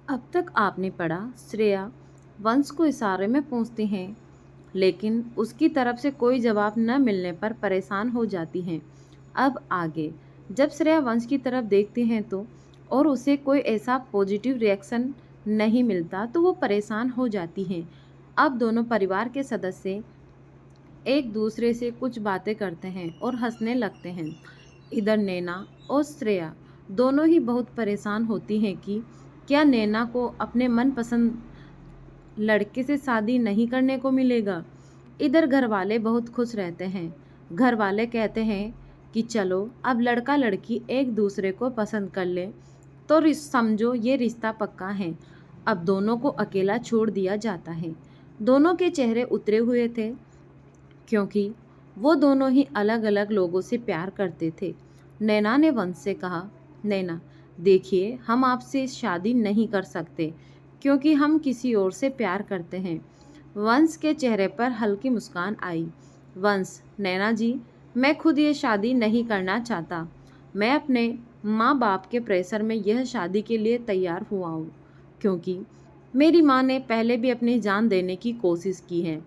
अब तक आपने पढ़ा, श्रेया वंश को इशारे में पूछती हैं, लेकिन उसकी तरफ से कोई जवाब न मिलने पर परेशान हो जाती हैं। अब आगे, जब श्रेया वंश की तरफ देखती हैं तो और उसे कोई ऐसा पॉजिटिव रिएक्शन नहीं मिलता तो वो परेशान हो जाती हैं। अब दोनों परिवार के सदस्य एक दूसरे से कुछ बातें करते हैं और हंसने लगते हैं। इधर नैना और श्रेया दोनों ही बहुत परेशान होती हैं कि क्या नैना को अपने मनपसंद लड़के से शादी नहीं करने को मिलेगा। इधर घर वाले बहुत खुश रहते हैं। घर वाले कहते हैं कि चलो अब लड़का लड़की एक दूसरे को पसंद कर ले तो समझो ये रिश्ता पक्का है। अब दोनों को अकेला छोड़ दिया जाता है। दोनों के चेहरे उतरे हुए थे क्योंकि वो दोनों ही अलग अलग लोगों से प्यार करते थे। नैना ने वंश से कहा, नैना देखिए, हम आपसे शादी नहीं कर सकते क्योंकि हम किसी और से प्यार करते हैं। वंश के चेहरे पर हल्की मुस्कान आई। वंश, नैना जी, मैं खुद ये शादी नहीं करना चाहता। मैं अपने माँ बाप के प्रेशर में यह शादी के लिए तैयार हुआ हूँ क्योंकि मेरी माँ ने पहले भी अपनी जान देने की कोशिश की है।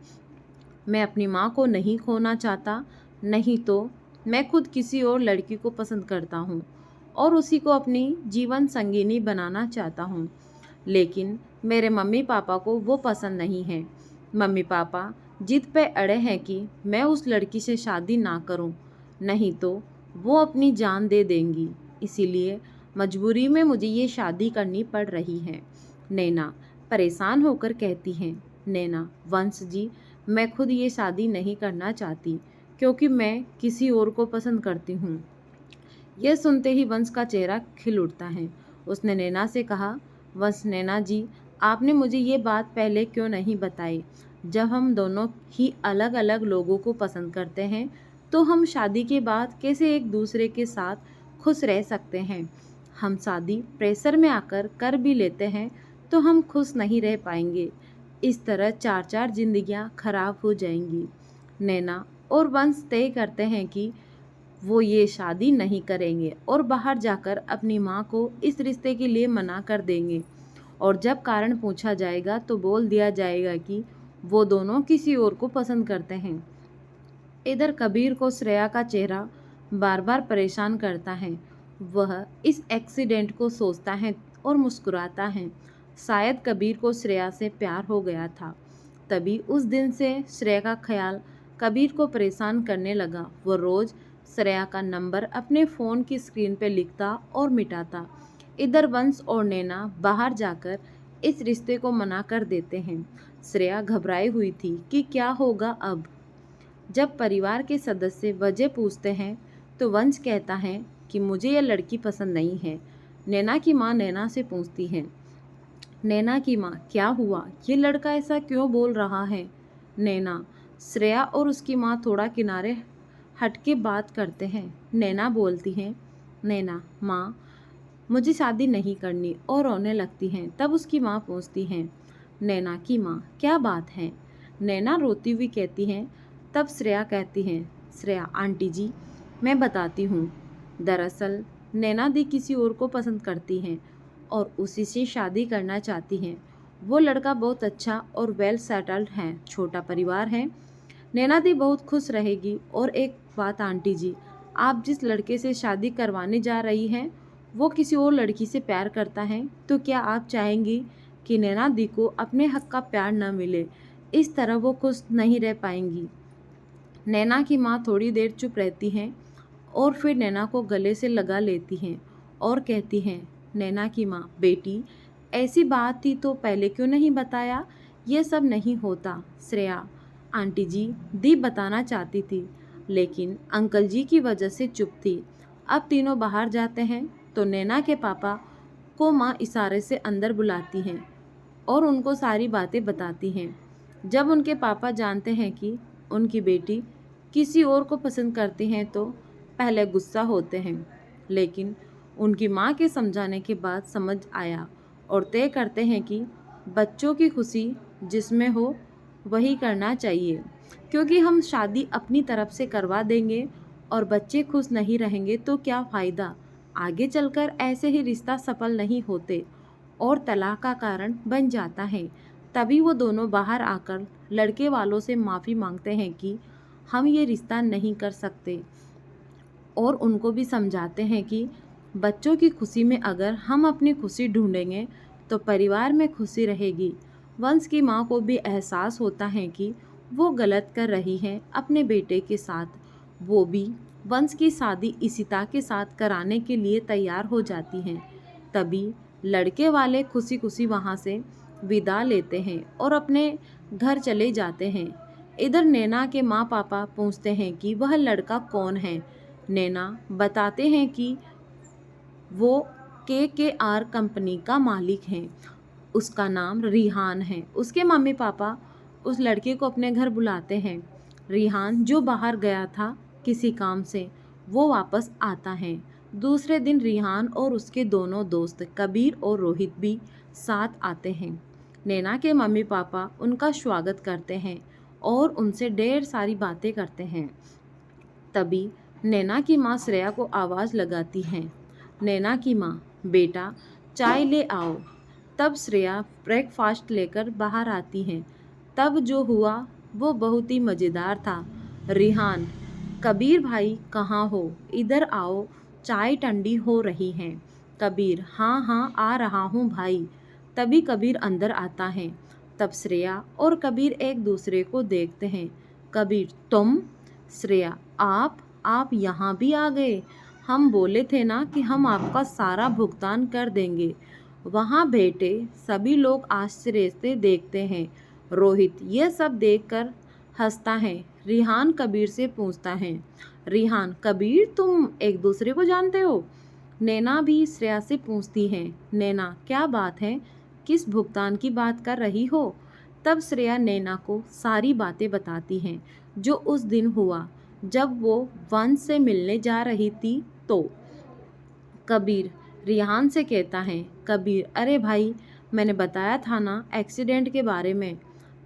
मैं अपनी माँ को नहीं खोना चाहता, नहीं तो मैं खुद किसी और लड़की को पसंद करता हूँ और उसी को अपनी जीवन संगिनी बनाना चाहता हूँ। लेकिन मेरे मम्मी पापा को वो पसंद नहीं है। मम्मी पापा जिद पे अड़े हैं कि मैं उस लड़की से शादी ना करूँ, नहीं तो वो अपनी जान दे देंगी। इसीलिए मजबूरी में मुझे ये शादी करनी पड़ रही है। नैना परेशान होकर कहती हैं, नैना, वंश जी, मैं खुद ये शादी नहीं करना चाहती क्योंकि मैं किसी और को पसंद करती हूँ। यह सुनते ही वंश का चेहरा खिल उठता है। उसने नैना से कहा, वंश, नैना जी, आपने मुझे ये बात पहले क्यों नहीं बताई। जब हम दोनों ही अलग अलग लोगों को पसंद करते हैं तो हम शादी के बाद कैसे एक दूसरे के साथ खुश रह सकते हैं। हम शादी प्रेशर में आकर कर भी लेते हैं तो हम खुश नहीं रह पाएंगे। इस तरह चार चार जिंदगियां खराब हो जाएंगी। नैना और वंश तय करते हैं कि वो ये शादी नहीं करेंगे और बाहर जाकर अपनी माँ को इस रिश्ते के लिए मना कर देंगे और जब कारण पूछा जाएगा तो बोल दिया जाएगा कि वो दोनों किसी और को पसंद करते हैं। इधर कबीर को श्रेया का चेहरा बार बार परेशान करता है। वह इस एक्सीडेंट को सोचता है और मुस्कुराता है। शायद कबीर को श्रेया से प्यार हो गया था, तभी उस दिन से श्रेया का ख्याल कबीर को परेशान करने लगा। वो रोज़ श्रेया का नंबर अपने फ़ोन की स्क्रीन पर लिखता और मिटाता। इधर वंश और नैना बाहर जाकर इस रिश्ते को मना कर देते हैं। श्रेया घबराई हुई थी कि क्या होगा अब। जब परिवार के सदस्य वजह पूछते हैं तो वंश कहता है कि मुझे यह लड़की पसंद नहीं है। नैना की माँ नैना से पूछती है, नैना की माँ, क्या हुआ, ये लड़का ऐसा क्यों बोल रहा है। नैना, श्रेया और उसकी माँ थोड़ा किनारे हटके बात करते हैं। नैना बोलती है, नैना माँ, मुझे शादी नहीं करनी, और रोने लगती हैं। तब उसकी माँ पूछती हैं, नैना की माँ, क्या बात है। नैना रोती हुई कहती हैं। तब श्रेया कहती हैं, श्रेया आंटी जी, मैं बताती हूँ। दरअसल नैना दी किसी और को पसंद करती हैं और उसी से शादी करना चाहती हैं। वो लड़का बहुत अच्छा और वेल सेटल्ड है, छोटा परिवार है। नैना दी बहुत खुश रहेगी। और एक बात आंटी जी, आप जिस लड़के से शादी करवाने जा रही हैं वो किसी और लड़की से प्यार करता है, तो क्या आप चाहेंगी कि नैना दी को अपने हक का प्यार न मिले। इस तरह वो खुश नहीं रह पाएंगी। नैना की माँ थोड़ी देर चुप रहती हैं और फिर नैना को गले से लगा लेती हैं और कहती हैं, नैना की माँ, बेटी, ऐसी बात थी तो पहले क्यों नहीं बताया। ये सब नहीं होता। श्रेया आंटी जी, दी बताना चाहती थी लेकिन अंकल जी की वजह से चुप थी। अब तीनों बाहर जाते हैं तो नैना के पापा को माँ इशारे से अंदर बुलाती हैं और उनको सारी बातें बताती हैं। जब उनके पापा जानते हैं कि उनकी बेटी किसी और को पसंद करती हैं तो पहले गुस्सा होते हैं, लेकिन उनकी माँ के समझाने के बाद समझ आया और तय करते हैं कि बच्चों की खुशी जिसमें हो वही करना चाहिए, क्योंकि हम शादी अपनी तरफ से करवा देंगे और बच्चे खुश नहीं रहेंगे तो क्या फ़ायदा। आगे चलकर ऐसे ही रिश्ता सफल नहीं होते और तलाक का कारण बन जाता है। तभी वो दोनों बाहर आकर लड़के वालों से माफ़ी मांगते हैं कि हम ये रिश्ता नहीं कर सकते, और उनको भी समझाते हैं कि बच्चों की खुशी में अगर हम अपनी खुशी ढूंढेंगे तो परिवार में खुशी रहेगी। वंश की माँ को भी एहसास होता है कि वो गलत कर रही है अपने बेटे के साथ। वो भी वंश की शादी इशिता के साथ कराने के लिए तैयार हो जाती हैं। तभी लड़के वाले खुशी खुशी वहाँ से विदा लेते हैं और अपने घर चले जाते हैं। इधर नैना के माँ पापा पूछते हैं कि वह लड़का कौन है। नैना बताते हैं कि वो KKR कंपनी का मालिक है। उसका नाम रिहान है। उसके मम्मी पापा उस लड़के को अपने घर बुलाते हैं। रिहान जो बाहर गया था किसी काम से, वो वापस आता है। दूसरे दिन रिहान और उसके दोनों दोस्त कबीर और रोहित भी साथ आते हैं। नैना के मम्मी पापा उनका स्वागत करते हैं और उनसे ढेर सारी बातें करते हैं। तभी नैना की माँ श्रेया को आवाज़ लगाती हैं। नैना की माँ, बेटा चाय ले आओ। तब श्रेया ब्रेकफास्ट लेकर बाहर आती हैं। तब जो हुआ वो बहुत ही मज़ेदार था। रिहान, कबीर भाई कहाँ हो, इधर आओ, चाय ठंडी हो रही है। कबीर, हाँ हाँ आ रहा हूँ भाई। तभी कबीर अंदर आता है। तब श्रेया और कबीर एक दूसरे को देखते हैं। कबीर, तुम? श्रेया, आप यहाँ भी आ गए। हम बोले थे ना कि हम आपका सारा भुगतान कर देंगे। वहाँ बैठे सभी लोग आश्चर्य से देखते हैं। रोहित यह सब देखकर हंसता है। रिहान कबीर से पूछता है, रिहान, कबीर तुम एक दूसरे को जानते हो? नैना भी श्रेया से पूछती है, नैना क्या बात है, किस भुगतान की बात कर रही हो? तब श्रेया नैना को सारी बातें बताती हैं जो उस दिन हुआ जब वो वंश से मिलने जा रही थी। तो कबीर रिहान से कहता है, कबीर, अरे भाई मैंने बताया था ना एक्सीडेंट के बारे में।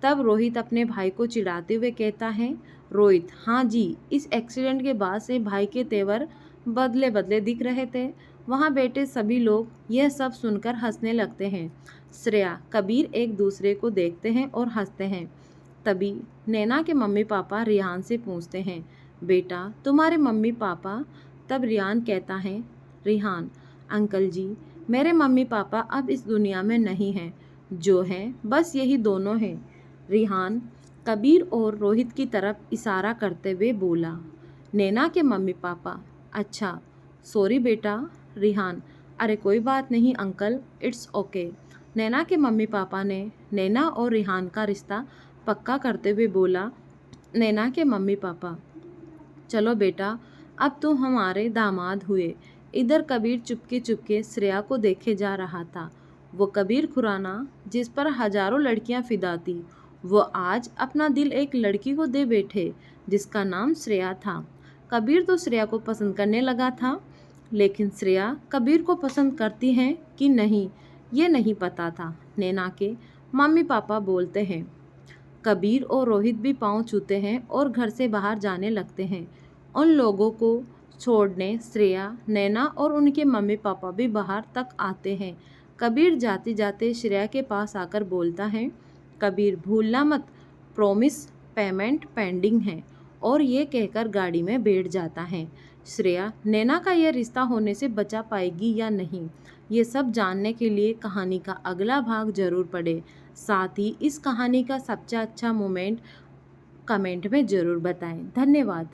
तब रोहित अपने भाई को चिढ़ाते हुए कहता है, रोहित, हाँ जी, इस एक्सीडेंट के बाद से भाई के तेवर बदले बदले दिख रहे थे। वहाँ बैठे सभी लोग यह सब सुनकर हंसने लगते हैं। श्रेया कबीर एक दूसरे को देखते हैं और हंसते हैं। तभी नैना के मम्मी पापा रिहान से पूछते हैं, बेटा तुम्हारे मम्मी पापा? तब रिहान कहता है, रिहान, अंकल जी, मेरे मम्मी पापा अब इस दुनिया में नहीं हैं, जो हैं बस यही दोनों हैं। रिहान कबीर और रोहित की तरफ इशारा करते हुए बोला। नैना के मम्मी पापा, अच्छा सॉरी बेटा। रिहान, अरे कोई बात नहीं अंकल, इट्स ओके। नैना के मम्मी पापा ने नैना और रिहान का रिश्ता पक्का करते हुए बोला। नैना के मम्मी पापा, चलो बेटा अब तुम हमारे दामाद हुए। इधर कबीर चुपके चुपके श्रेया को देखे जा रहा था। वो कबीर खुराना जिस पर हजारों लड़कियां फिदा थी, वो आज अपना दिल एक लड़की को दे बैठे जिसका नाम श्रेया था। कबीर तो श्रेया को पसंद करने लगा था, लेकिन श्रेया कबीर को पसंद करती है कि नहीं ये नहीं पता था। नैना के मम्मी पापा बोलते हैं। कबीर और रोहित भी पाँव छूते हैं और घर से बाहर जाने लगते हैं। उन लोगों को छोड़ने श्रेया, नैना और उनके मम्मी पापा भी बाहर तक आते हैं। कबीर जाते जाते श्रेया के पास आकर बोलता है, कबीर भूलना मत, प्रॉमिस पेमेंट पेंडिंग है, और ये कहकर गाड़ी में बैठ जाता है। श्रेया नैना का यह रिश्ता होने से बचा पाएगी या नहीं, ये सब जानने के लिए कहानी का अगला भाग जरूर पढ़ें। साथ ही इस कहानी का सबसे अच्छा मोमेंट कमेंट में ज़रूर बताएं। धन्यवाद।